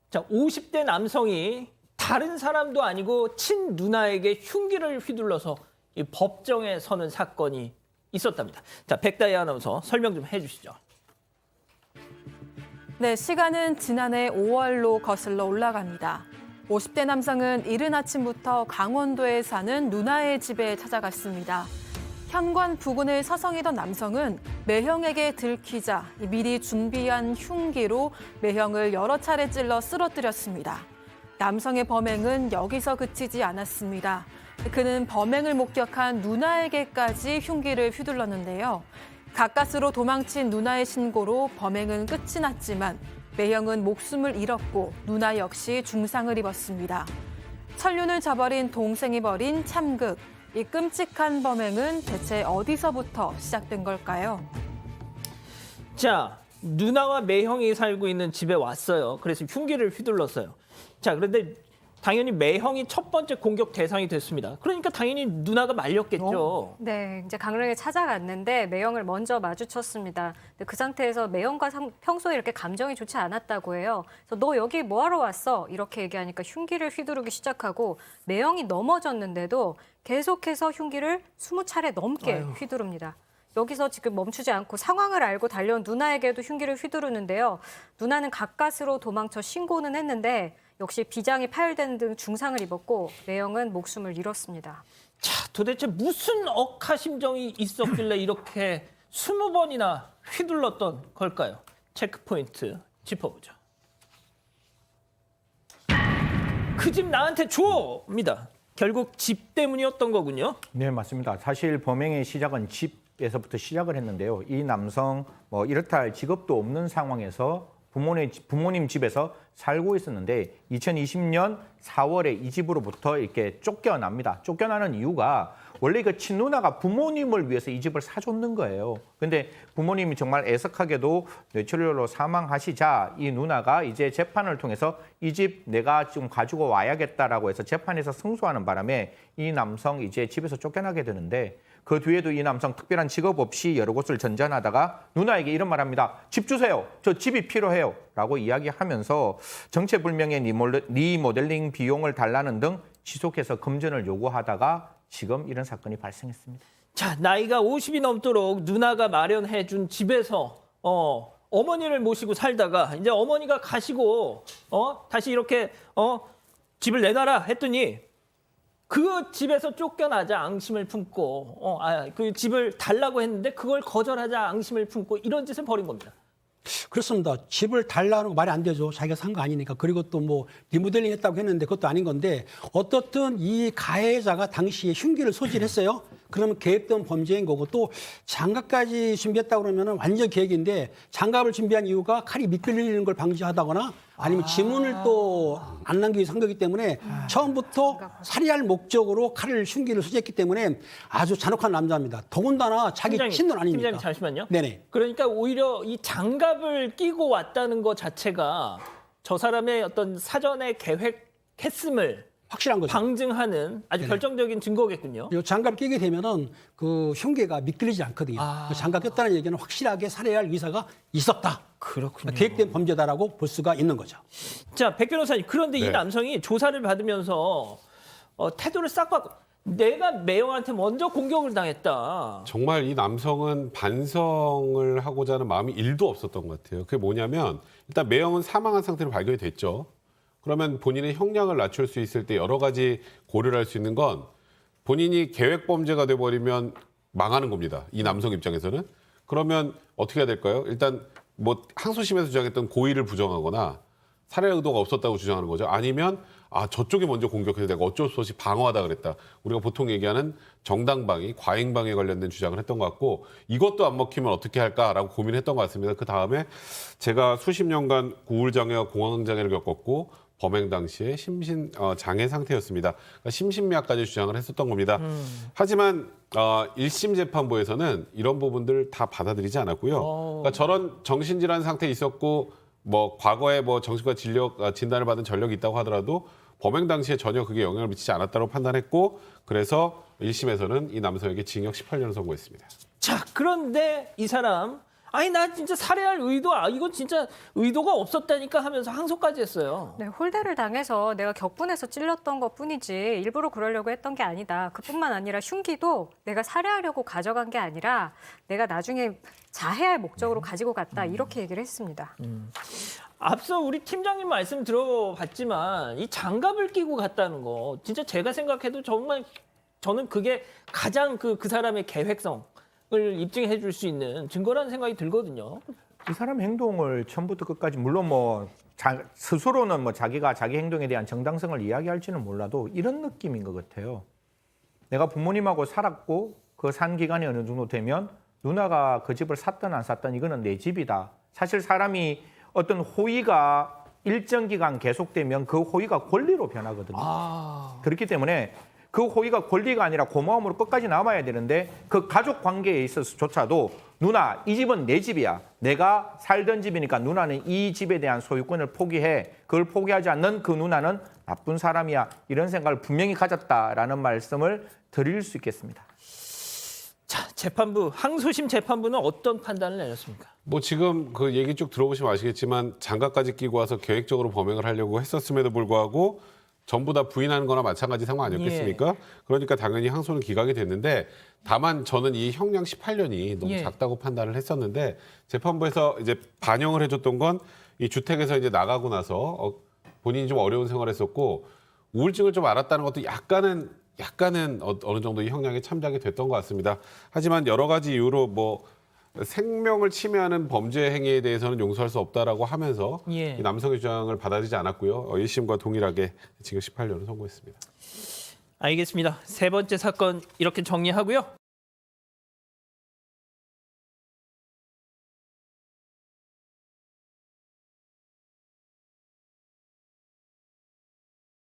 자, 50대 남성이 다른 사람도 아니고 친누나에게 흉기를 휘둘러서 이 법정에 서는 사건이 있었답니다. 자, 백다희 아나운서 설명 좀 해주시죠. 네, 시간은 지난해 5월로 거슬러 올라갑니다. 50대 남성은 이른 아침부터 강원도에 사는 누나의 집에 찾아갔습니다. 현관 부근을 서성이던 남성은 매형에게 들키자 미리 준비한 흉기로 매형을 여러 차례 찔러 쓰러뜨렸습니다. 남성의 범행은 여기서 그치지 않았습니다. 그는 범행을 목격한 누나에게까지 흉기를 휘둘렀는데요. 가까스로 도망친 누나의 신고로 범행은 끝이 났지만 매형은 목숨을 잃었고 누나 역시 중상을 입었습니다. 천륜을 저버린 동생이 벌인 참극. 이 끔찍한 범행은 대체 어디서부터 시작된 걸까요? 자, 누나와 매형이 살고 있는 집에 왔어요. 그래서 흉기를 휘둘렀어요. 자, 그런데 당연히 매형이 첫 번째 공격 대상이 됐습니다. 그러니까 당연히 누나가 말렸겠죠. 네, 이제 강릉에 찾아갔는데 매형을 먼저 마주쳤습니다. 근데 그 상태에서 매형과 평소에 이렇게 감정이 좋지 않았다고 해요. 그래서 너 여기 뭐하러 왔어? 이렇게 얘기하니까 흉기를 휘두르기 시작하고 매형이 넘어졌는데도 계속해서 흉기를 20차례 넘게 휘두릅니다. 여기서 지금 멈추지 않고 상황을 알고 달려온 누나에게도 흉기를 휘두르는데요. 누나는 가까스로 도망쳐 신고는 했는데 역시 비장이 파열되는 등 중상을 입었고 매형은 목숨을 잃었습니다. 자, 도대체 무슨 억하심정이 있었길래 이렇게 20번이나 휘둘렀던 걸까요? 체크포인트 짚어보죠. 그 집 나한테 줘!입니다. 결국 집 때문이었던 거군요. 네, 맞습니다. 사실 범행의 시작은 집에서부터 시작을 했는데요. 이 남성 이렇다 할 직업도 없는 상황에서 부모님 집에서 살고 있었는데 2020년 4월에 이 집으로부터 이렇게 쫓겨납니다. 쫓겨나는 이유가 원래 그 친누나가 부모님을 위해서 이 집을 사줬는 거예요. 근데 부모님이 정말 애석하게도 뇌출혈로 사망하시자 이 누나가 이제 재판을 통해서 이 집 내가 좀 가지고 와야겠다라고 해서 재판에서 승소하는 바람에 이 남성 이제 집에서 쫓겨나게 되는데 그 뒤에도 이 남성 특별한 직업 없이 여러 곳을 전전하다가 누나에게 이런 말합니다. 집 주세요. 저 집이 필요해요. 라고 이야기하면서 정체불명의 리모델링 비용을 달라는 등 지속해서 금전을 요구하다가 지금 이런 사건이 발생했습니다. 자, 나이가 50이 넘도록 누나가 마련해 준 집에서 어머니를 모시고 살다가 이제 어머니가 가시고 다시 이렇게 집을 내놔라 했더니 그 집에서 쫓겨나자 앙심을 품고 그 집을 달라고 했는데 그걸 거절하자 앙심을 품고 이런 짓을 벌인 겁니다. 그렇습니다. 집을 달라는 거 말이 안 되죠. 자기가 산 거 아니니까. 그리고 또 뭐 리모델링 했다고 했는데 그것도 아닌 건데 어떻든 이 가해자가 당시에 흉기를 소지했어요. 그러면 계획된 범죄인 거고 또 장갑까지 준비했다고 그러면 완전 계획인데 장갑을 준비한 이유가 칼이 미끌리는 걸 방지하다거나 아니면 지문을 또 안 남기기 위해서 한 거기 때문에 처음부터 살해할 목적으로 칼을 흉기를 소지했기 때문에 아주 잔혹한 남자입니다. 더군다나 자기 친누 아닙니까? 팀장님 잠시만요. 네네. 그러니까 오히려 이 장갑을 끼고 왔다는 것 자체가 저 사람의 어떤 사전에 계획했음을 확실한 거죠. 방증하는 아주 네네. 결정적인 증거겠군요. 이 장갑 끼게 되면은 그 흉기가 미끌리지 않거든요. 그 장갑 꼈다는 얘기는 확실하게 살해할 의사가 있었다. 그렇군요. 계획된 범죄다라고 볼 수가 있는 거죠. 자, 백 변호사님. 그런데 이 네. 남성이 조사를 받으면서 태도를 싹 바꿔 내가 매형한테 먼저 공격을 당했다. 정말 이 남성은 반성을 하고자 하는 마음이 1도 없었던 것 같아요. 그게 뭐냐면 일단 매형은 사망한 상태로 발견이 됐죠. 그러면 본인의 형량을 낮출 수 있을 때 여러 가지 고려를 할 수 있는 건 본인이 계획 범죄가 돼버리면 망하는 겁니다. 이 남성 입장에서는. 그러면 어떻게 해야 될까요? 일단 뭐 항소심에서 주장했던 고의를 부정하거나 살해 의도가 없었다고 주장하는 거죠. 아니면 저쪽이 먼저 공격해서 내가 어쩔 수 없이 방어하다 그랬다. 우리가 보통 얘기하는 정당방위, 과잉방위에 관련된 주장을 했던 것 같고 이것도 안 먹히면 어떻게 할까라고 고민했던 것 같습니다. 그 다음에 제가 수십 년간 우울장애와 공황장애를 겪었고 범행 당시에 장애 상태였습니다. 그러니까 심신미약까지 주장을 했었던 겁니다. 하지만 1심 재판부에서는 이런 부분들 다 받아들이지 않았고요. 그러니까 저런 정신질환 상태에 있었고 뭐 과거에 뭐 정신과 진단을 받은 전력이 있다고 하더라도 범행 당시에 전혀 그게 영향을 미치지 않았다고 판단했고 그래서 1심에서는 이 남성에게 징역 18년을 선고했습니다. 자, 그런데 이 사람 아니 나 진짜 살해할 의도 이건 진짜 의도가 없었다니까 하면서 항소까지 했어요. 네, 홀대를 당해서 내가 격분해서 찔렀던 것뿐이지 일부러 그러려고 했던 게 아니다. 그뿐만 아니라 흉기도 내가 살해하려고 가져간 게 아니라 내가 나중에 자해할 목적으로 가지고 갔다. 이렇게 얘기를 했습니다. 앞서 우리 팀장님 말씀 들어봤지만 이 장갑을 끼고 갔다는 거 진짜 제가 생각해도 정말 저는 그게 가장 그 사람의 계획성을 입증해 줄 수 있는 증거라는 생각이 들거든요. 이 사람 행동을 처음부터 끝까지 물론 스스로는 자기가 자기 행동에 대한 정당성을 이야기할지는 몰라도 이런 느낌인 것 같아요. 내가 부모님하고 살았고 그 산 기간이 어느 정도 되면 누나가 그 집을 샀든 안 샀든 이거는 내 집이다. 사실 사람이 어떤 호의가 일정 기간 계속되면 그 호의가 권리로 변하거든요. 그렇기 때문에 그 호의가 권리가 아니라 고마움으로 끝까지 남아야 되는데 그 가족 관계에 있어서조차도 누나 이 집은 내 집이야. 내가 살던 집이니까 누나는 이 집에 대한 소유권을 포기해. 그걸 포기하지 않는 그 누나는 나쁜 사람이야. 이런 생각을 분명히 가졌다라는 말씀을 드릴 수 있겠습니다. 자, 재판부 항소심 재판부는 어떤 판단을 내렸습니까? 뭐 지금 그 얘기 쭉 들어보시면 아시겠지만 장갑까지 끼고 와서 계획적으로 범행을 하려고 했었음에도 불구하고 전부 다 부인하는 거나 마찬가지 상황 아니었겠습니까? 그러니까 당연히 항소는 기각이 됐는데 다만 저는 이 형량 18년이 너무 작다고 판단을 했었는데 재판부에서 이제 반영을 해줬던 건 이 주택에서 이제 나가고 나서 본인이 좀 어려운 생활을 했었고 우울증을 좀 앓았다는 것도 약간은 어느 정도 이 형량에 참작이 됐던 것 같습니다. 하지만 여러 가지 이유로 뭐 생명을 침해하는 범죄 행위에 대해서는 용서할 수 없다라고 하면서 이 남성의 주장을 받아들이지 않았고요. 1심과 동일하게 징역 18년을 선고했습니다. 알겠습니다. 세 번째 사건 이렇게 정리하고요.